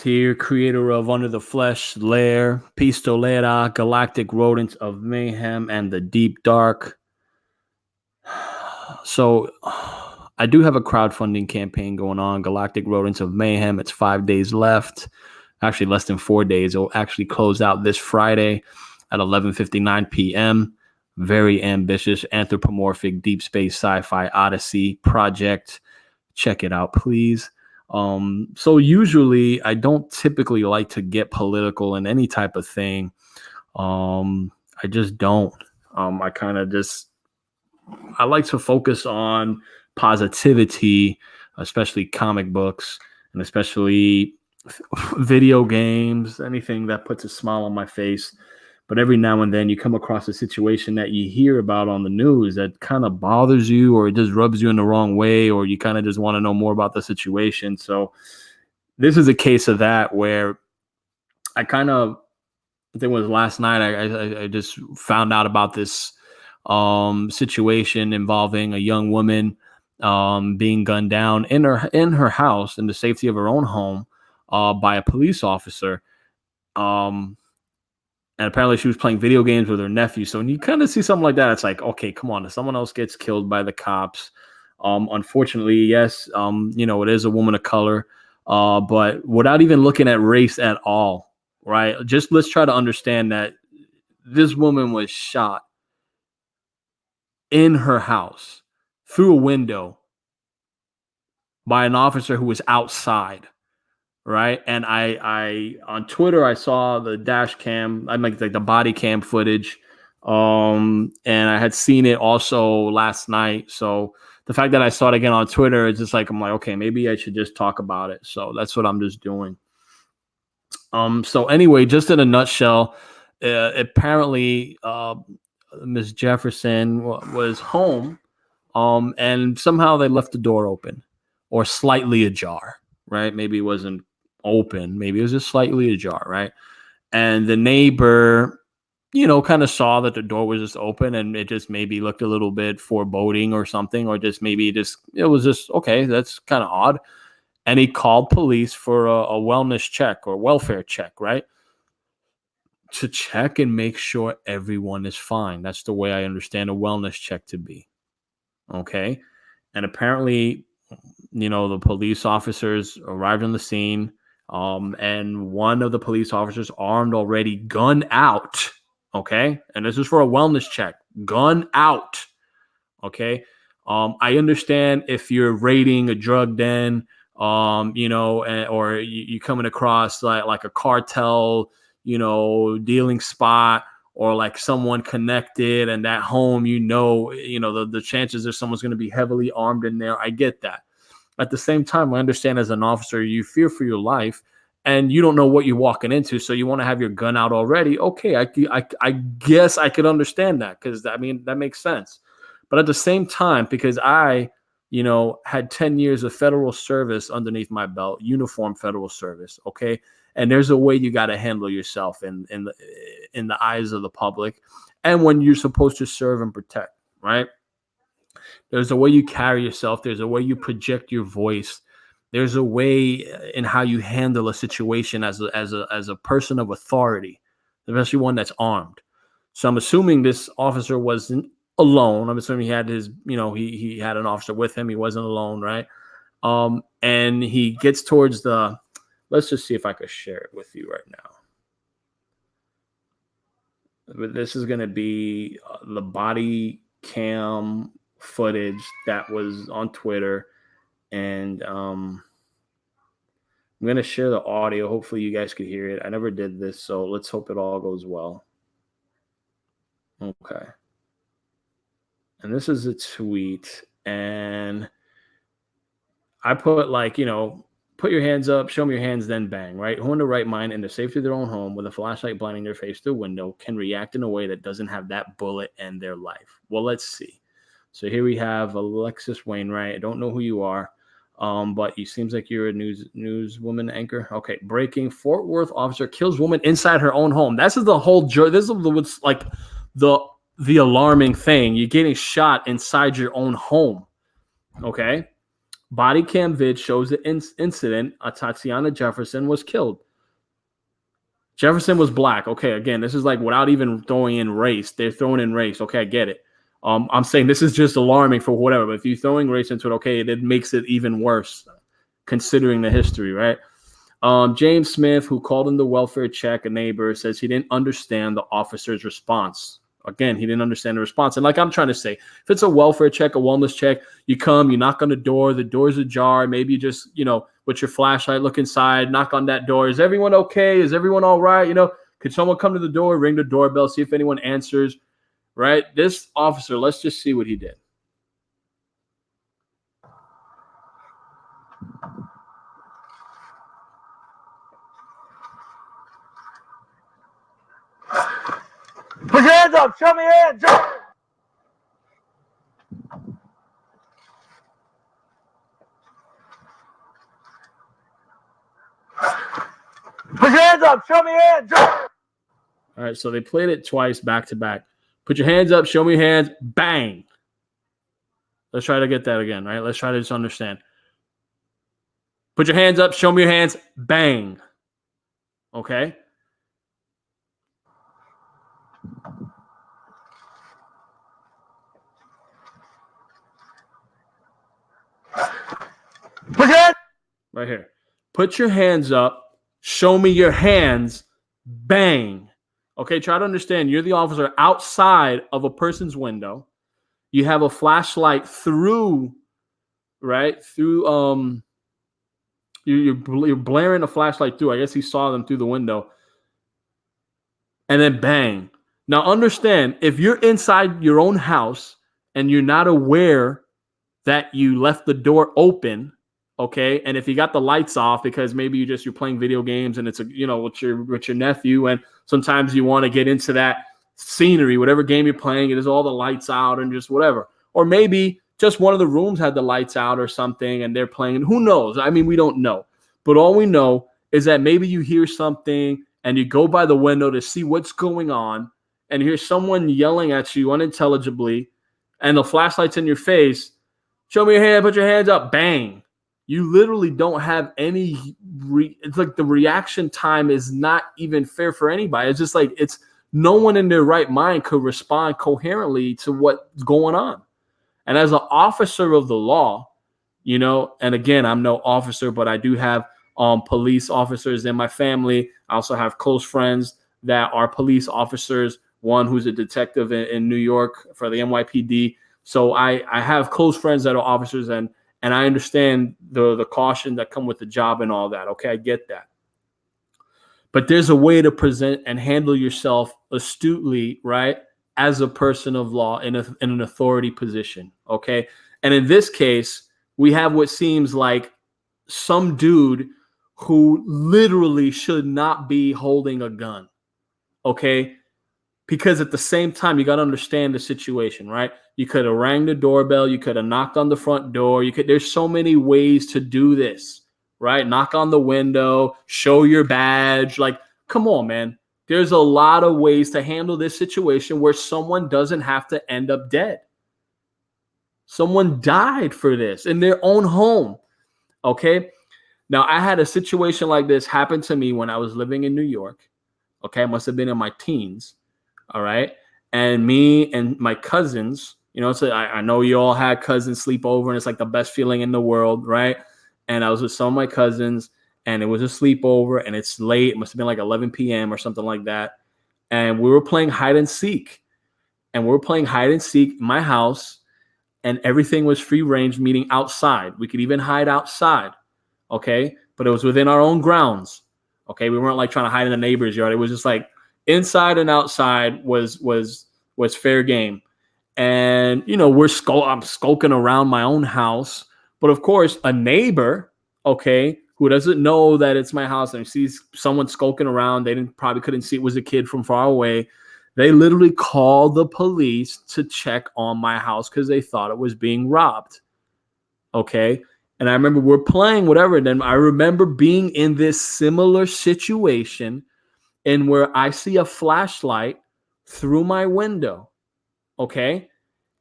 here, creator of Under the Flesh, Lair, Pistolera, Galactic Rodents of Mayhem, and the Deep Dark. So I do have a crowdfunding campaign going on, Galactic Rodents of Mayhem. It's 5 days left. Actually, less than 4 days. It'll actually close out this Friday at 11:59 p.m. Very ambitious, anthropomorphic, deep space sci-fi odyssey project. Check it out, please. So usually I don't typically like to get political in any type of thing. I just don't. I kind of just I like to focus on positivity, especially comic books and especially video games, anything that puts a smile on my face. But every now and then you come across a situation that you hear about on the news that kind of bothers you or it just rubs you in the wrong way, or you kind of just want to know more about the situation. So this is a case of that where I kind of, I think it was last night, I just found out about this situation involving a young woman being gunned down in her house in the safety of her own home by a police officer. And apparently she was playing video games with her nephew. So when you kind of see something like that, it's like, okay, come on. If someone else gets killed by the cops, unfortunately, yes, it is a woman of color, but without even looking at race at all, right? Just let's try to understand that this woman was shot in her house through a window by an officer who was outside. Right. And I on Twitter, I saw the dash cam, I like the body cam footage. And I had seen it also last night. So the fact that I saw it again on Twitter, it's just like, I'm like, okay, maybe I should just talk about it. So that's what I'm just doing. So anyway, just in a nutshell, apparently Miss Jefferson was home, and somehow they left the door open or slightly ajar, right? Maybe it wasn't open, maybe it was just slightly ajar, right? And the neighbor, kind of saw that the door was just open, and it just maybe looked a little bit foreboding or something, or just maybe it was just, okay, that's kind of odd. And he called police for a wellness check or welfare check, right? To check and make sure everyone is fine. That's the way I understand a wellness check to be. Okay. And apparently, the police officers arrived on the scene, and one of the police officers, armed already, gun out. Okay. And this is for a wellness check. Gun out. Okay. I understand if you're raiding a drug den, or you coming across like a cartel, dealing spot, or like someone connected, and that home, the chances are someone's going to be heavily armed in there. I get that. At the same time, I understand as an officer, you fear for your life and you don't know what you're walking into. So you want to have your gun out already. Okay. I guess I could understand that, because that makes sense. But at the same time, because I, had 10 years of federal service underneath my belt, uniform federal service. Okay. And there's a way you got to handle yourself in the eyes of the public, and when you're supposed to serve and protect, right? There's a way you carry yourself. There's a way you project your voice. There's a way in how you handle a situation as a person of authority, especially one that's armed. So I'm assuming this officer wasn't alone. I'm assuming he had his, he had an officer with him. He wasn't alone, right? And he gets towards let's just see if I could share it with you right now. But this is going to be the body cam footage that was on Twitter, and I'm going to share the audio. Hopefully you guys could hear it. I never did this, so let's hope it all goes well. Okay. And this is a tweet, and I put put your hands up, show me your hands, then bang, right? Who in the right mind, in the safety of their own home with a flashlight blinding their face through a window, can react in a way that doesn't have that bullet end their life? Well, let's see. So here we have Alexis Wainwright. I don't know who you are, but it seems like you're a newswoman anchor. Okay, breaking: Fort Worth officer kills woman inside her own home. This is the whole. This is what's like the alarming thing. You're getting shot inside your own home. Okay. Body cam vid shows the incident. Tatiana Jefferson was killed. Jefferson was black. Okay, again, this is like without even throwing in race. They're throwing in race. Okay, I get it. I'm saying this is just alarming for whatever. But if you're throwing race into it, okay, it makes it even worse considering the history, right? James Smith, who called in the welfare check, a neighbor, says he didn't understand the officer's response. Again, he didn't understand the response. And like I'm trying to say, if it's a welfare check, a wellness check, you come, you knock on the door's ajar. Maybe you just, with your flashlight, look inside, knock on that door. Is everyone okay? Is everyone all right? Could someone come to the door, ring the doorbell, see if anyone answers, right? This officer, let's just see what he did. Put your hands up. Show me your hands. Put your hands up. Show me your hands. All right, so they played it twice back to back. Put your hands up. Show me your hands. Bang. Let's try to get that again, right? Let's try to just understand. Put your hands up. Show me your hands. Bang. Okay? Put your hands. Right here. Put your hands up. Show me your hands. Bang. Okay, try to understand. You're the officer outside of a person's window. You have a flashlight through, right? Through, you're blaring a flashlight through. I guess he saw them through the window. And then bang. Now understand, if you're inside your own house and you're not aware that you left the door open, okay, and if you got the lights off because maybe you're playing video games and it's with your nephew, and sometimes you want to get into that scenery, whatever game you're playing, it is all the lights out and just whatever. Or maybe just one of the rooms had the lights out or something and they're playing. Who knows? I mean, we don't know. But all we know is that maybe you hear something and you go by the window to see what's going on and hear someone yelling at you unintelligibly and the flashlight's in your face. Show me your hand, put your hands up, bang. You literally don't have any, it's like the reaction time is not even fair for anybody. It's just like, no one in their right mind could respond coherently to what's going on. And as an officer of the law, and again, I'm no officer, but I do have police officers in my family. I also have close friends that are police officers, one who's a detective in New York for the NYPD. So I have close friends that are officers, and I understand the caution that come with the job and all that. Okay, I get that. But there's a way to present and handle yourself astutely, right, as a person of law in an authority position, okay? And in this case, we have what seems like some dude who literally should not be holding a gun, okay? Because at the same time, you got to understand the situation, right? You could have rang the doorbell. You could have knocked on the front door. There's so many ways to do this, right? Knock on the window, show your badge. Like, come on, man. There's a lot of ways to handle this situation where someone doesn't have to end up dead. Someone died for this in their own home, okay? Now, I had a situation like this happen to me when I was living in New York, okay? I must have been in my teens, all right? And me and my cousins, so I know you all had cousins sleep over, and it's like the best feeling in the world, right? And I was with some of my cousins, and it was a sleepover, and it's late. It must have been like 11 p.m. or something like that. And we were playing hide and seek. And we were playing hide and seek in my house, and everything was free range, meaning outside. We could even hide outside, okay? But it was within our own grounds, okay? We weren't like trying to hide in the neighbor's yard. It was just like inside and outside was fair game. And, I'm skulking around my own house. But of course, a neighbor, okay, who doesn't know that it's my house and sees someone skulking around, they probably couldn't see it was a kid from far away. They literally called the police to check on my house because they thought it was being robbed. Okay. And I remember we're playing whatever. And then I remember being in this similar situation in where I see a flashlight through my window. Okay.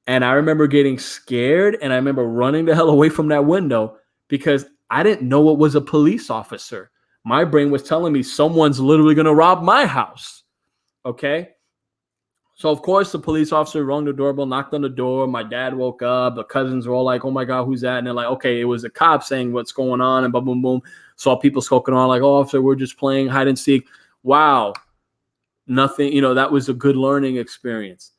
And I remember getting scared, and I remember running the hell away from that window because I didn't know it was a police officer. My brain was telling me someone's literally going to rob my house. Okay. So, of course, the police officer rung the doorbell, knocked on the door. My dad woke up. The cousins were all like, oh, my God, who's that? And they're like, okay, it was a cop saying what's going on, and boom, boom, boom. Saw people skulking on like, oh, officer, we're just playing hide and seek. Wow. Nothing, that was a good learning experience.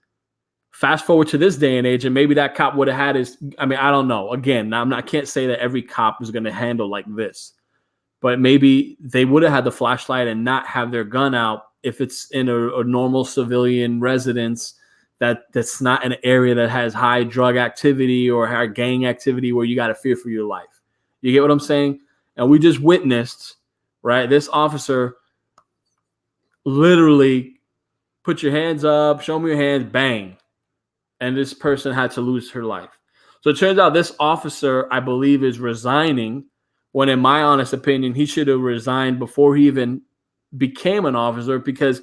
Fast forward to this day and age, and maybe that cop would have had I don't know. Again, I can't say that every cop is going to handle like this, but maybe they would have had the flashlight and not have their gun out if it's in a normal civilian residence that's not an area that has high drug activity or high gang activity where you got to fear for your life. You get what I'm saying? And we just witnessed, right? This officer literally put your hands up, show me your hands, bang. And this person had to lose her life. So it turns out this officer, I believe, is resigning when, in my honest opinion, he should have resigned before he even became an officer, because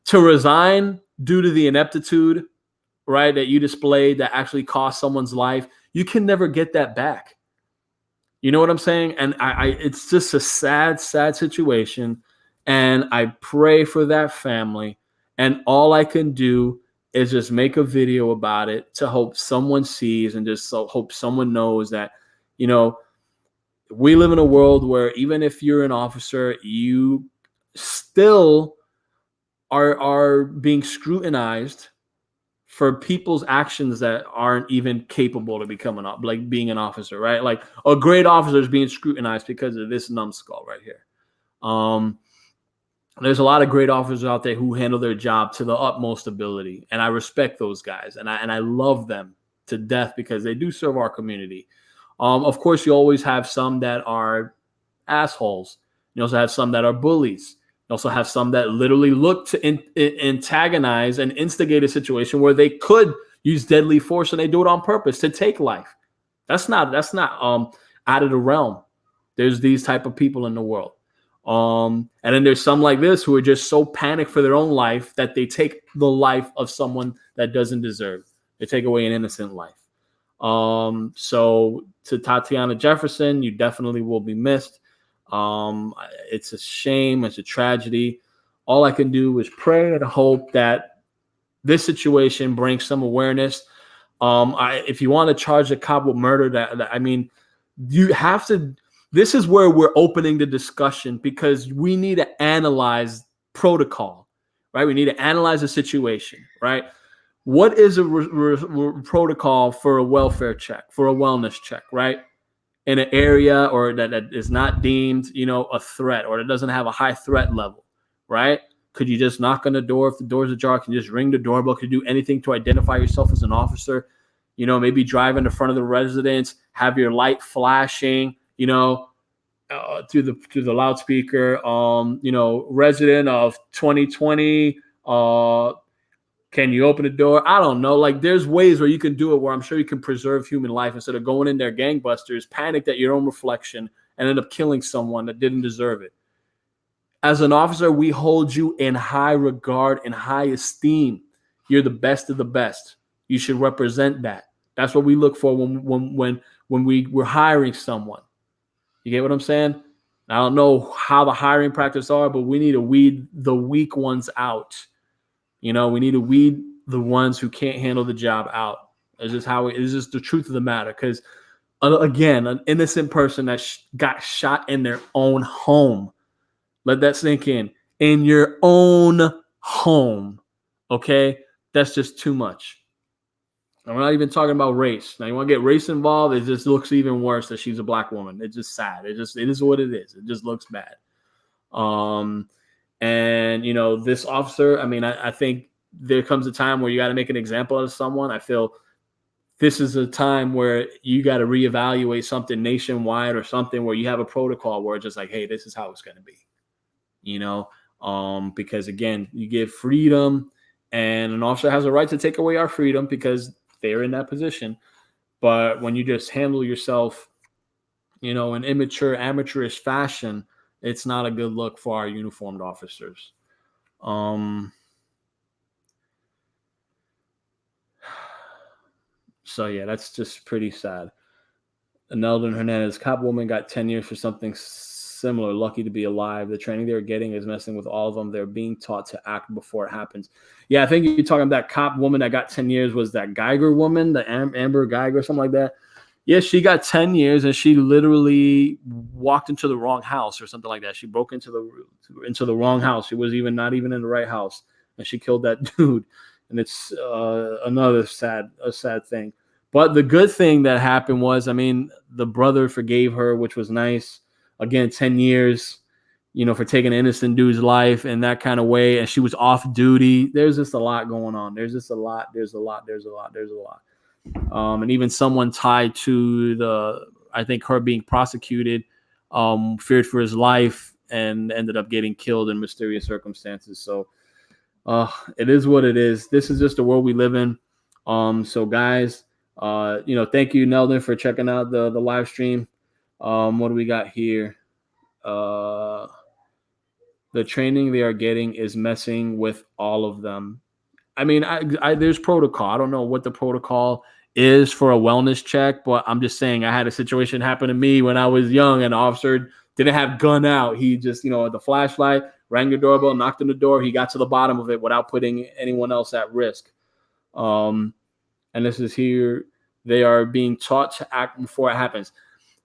to resign due to the ineptitude, right, that you displayed that actually cost someone's life, you can never get that back. You know what I'm saying? And it's just a sad, sad situation. And I pray for that family. And all I can do is just make a video about it to hope someone sees and just hope someone knows that, we live in a world where even if you're an officer, you still are being scrutinized for people's actions that aren't even capable to become being an officer, right? Like a great officer is being scrutinized because of this numbskull right here. There's a lot of great officers out there who handle their job to the utmost ability, and I respect those guys, and I love them to death because they do serve our community. Of course, you always have some that are assholes. You also have some that are bullies. You also have some that literally look to antagonize and instigate a situation where they could use deadly force, and they do it on purpose to take life. That's not out of the realm. There's these type of people in the world. And then there's some like this who are just so panicked for their own life that they take the life of someone that doesn't deserve. They take away an innocent life. So to Tatiana Jefferson, you definitely will be missed. It's a shame. It's a tragedy. All I can do is pray and hope that this situation brings some awareness. If you want to charge a cop with murder, you have to. This is where we're opening the discussion, because we need to analyze protocol, right? We need to analyze the situation, right? What is a protocol for a welfare check, for a wellness check, right? In an area or that is not deemed, a threat, or that doesn't have a high threat level, right? Could you just knock on the door? If the door's ajar, can you just ring the doorbell? Could you do anything to identify yourself as an officer? Maybe drive in the front of the residence, have your light flashing, through the loudspeaker, resident of 2020, can you open the door? I don't know. Like, there's ways where you can do it where I'm sure you can preserve human life instead of going in there gangbusters, panicked at your own reflection, and end up killing someone that didn't deserve it. As an officer, we hold you in high regard and high esteem. You're the best of the best. You should represent that. That's what we look for when we're hiring someone. You get what I'm saying? I don't know how the hiring practice are, but we need to weed the weak ones out. We need to weed the ones who can't handle the job out. It's just the truth of the matter. Because again, an innocent person that got shot in their own home. Let that sink in. In your own home. Okay? That's just too much. And we're not even talking about race. Now, you want to get race involved, it just looks even worse that she's a black woman. It's just sad. It is what it is. It just looks bad. And this officer, I think there comes a time where you got to make an example of someone. I feel this is a time where you got to reevaluate something nationwide, or something where you have a protocol where it's just like, hey, this is how it's going to be, because again, you give freedom, and an officer has a right to take away our freedom because they're in that position. But when you just handle yourself, in immature, amateurish fashion, it's not a good look for our uniformed officers. So yeah, that's just pretty sad. Neldon Hernandez, cop woman got 10 years for something similar. Lucky to be alive. The training they're getting is messing with all of them. They're being taught to act before it happens. Yeah, I think you're talking about that cop woman that got 10 years was that Geiger woman, the Amber Geiger, something like that. Yeah, she got 10 years and she literally walked into the wrong house or something like that. She broke into the wrong house. She was not even in the right house, and she killed that dude. And it's another sad thing. But the good thing that happened was, I mean, the brother forgave her, which was nice. Again, 10 years, for taking an innocent dude's life in that kind of way. And she was off duty. There's just a lot going on. There's a lot. And even someone tied to I think her being prosecuted, feared for his life and ended up getting killed in mysterious circumstances. So it is what it is. This is just the world we live in. So guys, thank you, Neldon, for checking out the live stream. What do we got here? The training they are getting is messing with all of them. I mean, there's protocol. I don't know what the protocol is for a wellness check, but I'm just saying I had a situation happen to me when I was young, and the officer didn't have gun out. He just, the flashlight, rang the doorbell, knocked on the door. He got to the bottom of it without putting anyone else at risk. And this is here. They are being taught to act before it happens.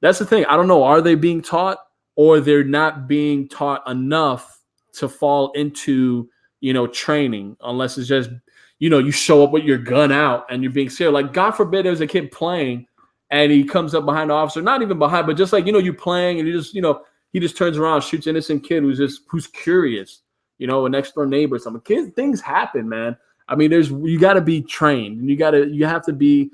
That's the thing. I don't know. Are they being taught, or they're not being taught enough to fall into, training, unless it's just, you show up with your gun out and you're being scared. Like, God forbid there's a kid playing and he comes up behind the officer, not even behind, but just like, you playing and you just, he just turns around, shoots an innocent kid who's curious, a next door neighbor or something. Kids, things happen, man. I mean, you got to be trained, and you have to be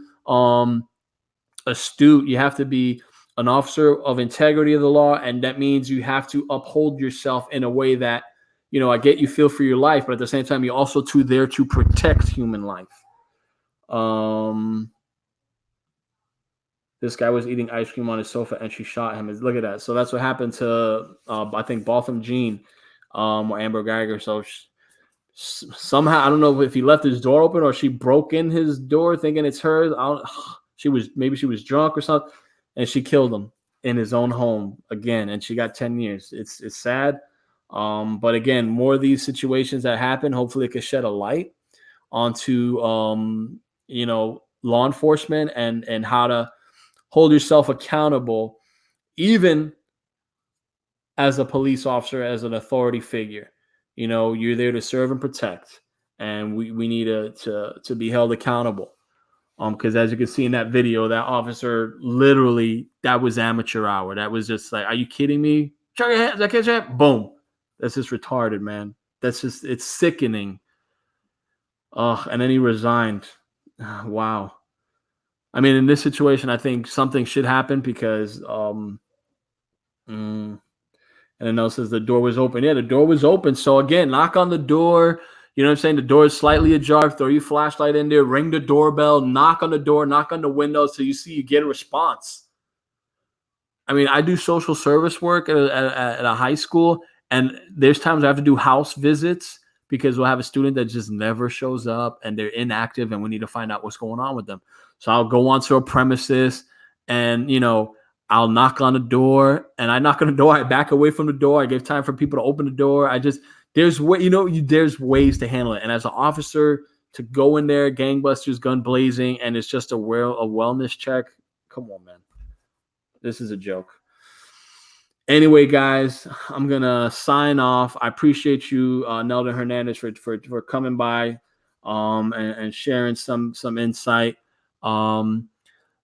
astute. You have to be an officer of integrity of the law, and that means you have to uphold yourself in a way that, I get you feel for your life, but at the same time, you're also there to protect human life. This guy was eating ice cream on his sofa, and she shot him. Look at that. So that's what happened to, I think, Botham Jean, or Amber Geiger. So somehow, I don't know if he left his door open or she broke in his door thinking it's hers. Maybe she was drunk or something, and she killed him in his own home again, and she got 10 years. It's sad. But again, more of these situations that happen, hopefully it could shed a light onto, law enforcement and how to hold yourself accountable, even as a police officer, as an authority figure. You're there to serve and protect, and we need to be held accountable. Because as you can see in that video, that officer literally, that was amateur hour. That was just like, are you kidding me? Show your hands, I catch your hand. Boom. That's just retarded, man. It's sickening. And then he resigned. Wow. I mean, in this situation, I think something should happen because, and then else says the door was open. Yeah, the door was open. So again, knock on the door. You know what I'm saying? The door is slightly ajar. Throw your flashlight in there. Ring the doorbell. Knock on the door. Knock on the window so you get a response. I mean, I do social service work at a high school, and there's times I have to do house visits because we'll have a student that just never shows up and they're inactive, and we need to find out what's going on with them. So I'll go onto a premises and, I'll knock on the door, and I knock on the door. I back away from the door. I give time for people to open the door. There's ways to handle it. And as an officer, to go in there, gangbusters, gun blazing, and it's just a wellness check. Come on, man. This is a joke. Anyway, guys, I'm going to sign off. I appreciate you, Neldon Hernandez, for coming by and sharing some insight.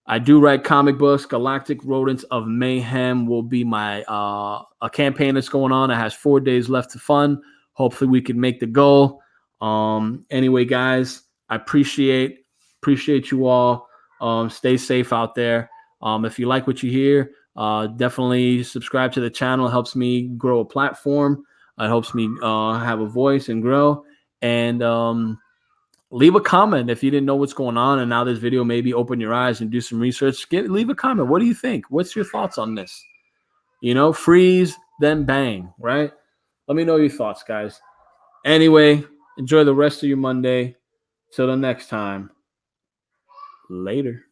I do write comic books. Galactic Rodents of Mayhem will be my a campaign that's going on. It has 4 days left to fund. Hopefully we can make the goal. Anyway, guys, I appreciate you all. Stay safe out there. If you like what you hear, definitely subscribe to the channel. It helps me grow a platform. It helps me have a voice and grow. And leave a comment if you didn't know what's going on, and now this video maybe open your eyes and do some research. Leave a comment. What do you think? What's your thoughts on this? Freeze, then bang, right? Let me know your thoughts, guys. Anyway, enjoy the rest of your Monday. Till the next time. Later.